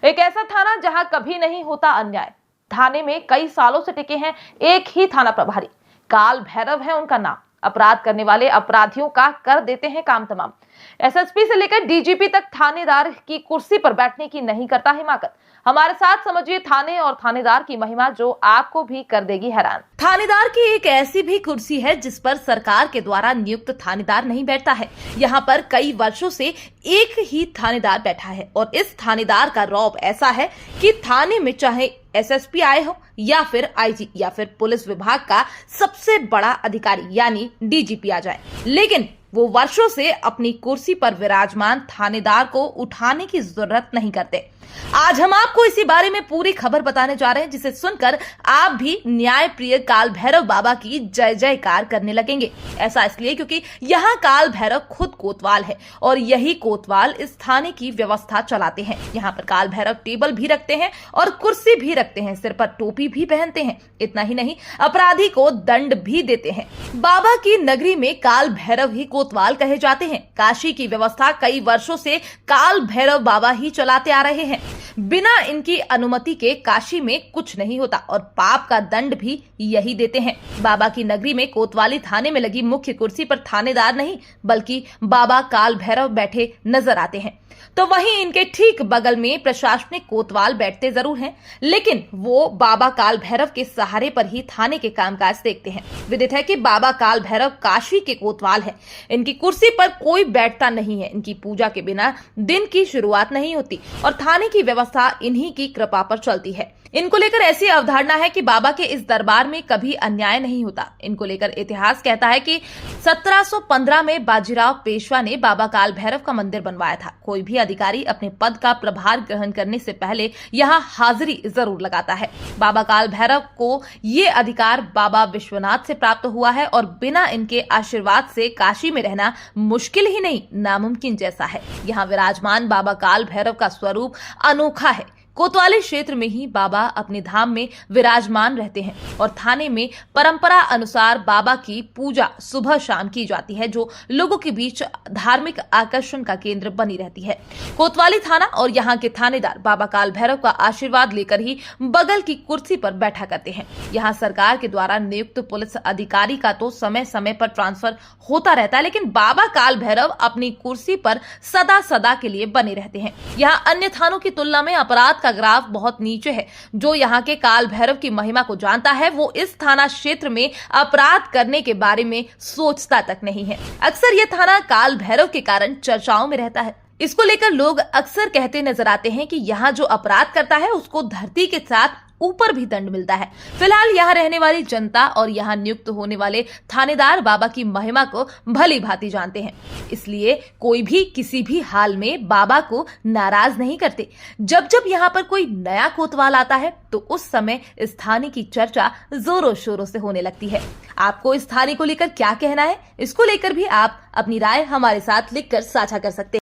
एक ऐसा थाना जहां कभी नहीं होता अन्याय। थाने में कई सालों से टिके हैं एक ही थाना प्रभारी, काल भैरव है उनका नाम। अपराध करने वाले अपराधियों का कर देते हैं काम तमाम। एसएसपी से लेकर डीजीपी तक थानेदार की कुर्सी पर बैठने की नहीं करता हिमाकत। हमारे साथ समझिए थाने और थानेदार की महिमा, जो आपको भी कर देगी हैरान। थानेदार की एक ऐसी भी कुर्सी है जिस पर सरकार के द्वारा नियुक्त थानेदार नहीं बैठता है। यहाँ पर कई वर्षों से एक ही थानेदार बैठा है और इस थानेदार का रौब ऐसा है कि थाने में चाहे एसएसपी आए हो या फिर आईजी या फिर पुलिस विभाग का सबसे बड़ा अधिकारी यानी डीजीपी आ जाए, लेकिन वो वर्षों से अपनी कुर्सी पर विराजमान थानेदार को उठाने की जरूरत नहीं करते। आज हम आपको इसी बारे में पूरी खबर बताने जा रहे हैं, जिसे सुनकर आप भी न्याय प्रिय काल भैरव बाबा की जय जयकार करने लगेंगे। ऐसा इसलिए क्योंकि यहाँ काल भैरव खुद कोतवाल है और यही कोतवाल इस थाने की व्यवस्था चलाते हैं। यहाँ पर काल भैरव टेबल भी रखते हैं और कुर्सी भी रखते हैं, सिर पर टोपी भी पहनते हैं। इतना ही नहीं, अपराधी को दंड भी देते हैं। बाबा की नगरी में काल भैरव ही कोतवाल कहे जाते हैं। काशी की व्यवस्था कई वर्षों से काल भैरव बाबा ही चलाते आ रहे हैं। बिना इनकी अनुमति के काशी में कुछ नहीं होता और पाप का दंड भी यही देते हैं। बाबा की नगरी में कोतवाली थाने में लगी मुख्य कुर्सी पर थानेदार नहीं बल्कि बाबा काल भैरव बैठे नजर आते हैं। तो वहीं इनके ठीक बगल में प्रशासनिक कोतवाल बैठते जरूर हैं, लेकिन वो बाबा काल भैरव के सहारे पर ही थाने के कामकाज देखते हैं। विदित है कि बाबा काल भैरव काशी के कोतवाल हैं। इनकी कुर्सी पर कोई बैठता नहीं है। इनकी पूजा के बिना दिन की शुरुआत नहीं होती और थाने की व्यवस्था इन्हीं की कृपा पर चलती है। इनको लेकर ऐसी अवधारणा है कि बाबा के इस दरबार में कभी अन्याय नहीं होता। इनको लेकर इतिहास कहता है कि 1715 में बाजीराव पेशवा ने बाबा काल भैरव का मंदिर बनवाया था। कोई भी अधिकारी अपने पद का प्रभार ग्रहण करने से पहले यहाँ हाजिरी जरूर लगाता है। बाबा काल भैरव को ये अधिकार बाबा विश्वनाथ से प्राप्त हुआ है और बिना इनके आशीर्वाद से काशी में रहना मुश्किल ही नहीं, नामुमकिन जैसा है। यहाँ विराजमान बाबा काल भैरव का स्वरूप अनोखा है। कोतवाली क्षेत्र में ही बाबा अपने धाम में विराजमान रहते हैं और थाने में परंपरा अनुसार बाबा की पूजा सुबह शाम की जाती है, जो लोगों के बीच धार्मिक आकर्षण का केंद्र बनी रहती है। कोतवाली थाना और यहाँ के थानेदार बाबा काल भैरव का आशीर्वाद लेकर ही बगल की कुर्सी पर बैठा करते हैं। यहाँ सरकार के द्वारा नियुक्त पुलिस अधिकारी का तो समय समय पर ट्रांसफर होता रहता है, लेकिन बाबा काल भैरव अपनी कुर्सी पर सदा सदा के लिए बने रहते हैं। यहाँ अन्य थानों की तुलना में अपराध ग्राफ बहुत नीचे है। जो यहाँ के काल भैरव की महिमा को जानता है वो इस थाना क्षेत्र में अपराध करने के बारे में सोचता तक नहीं है। अक्सर ये थाना काल भैरव के कारण चर्चाओं में रहता है। इसको लेकर लोग अक्सर कहते नजर आते हैं कि यहाँ जो अपराध करता है उसको धरती के साथ ऊपर भी दंड मिलता है। फिलहाल यहाँ रहने वाली जनता और यहाँ नियुक्त होने वाले थानेदार बाबा की महिमा को भली भांति जानते हैं, इसलिए कोई भी किसी भी हाल में बाबा को नाराज नहीं करते। जब जब यहाँ पर कोई नया कोतवाल आता है तो उस समय इस थाने की चर्चा जोरों शोरों से होने लगती है। आपको इस थाने को लेकर क्या कहना है, इसको लेकर भी आप अपनी राय हमारे साथ लिखकर साझा कर सकते हैं।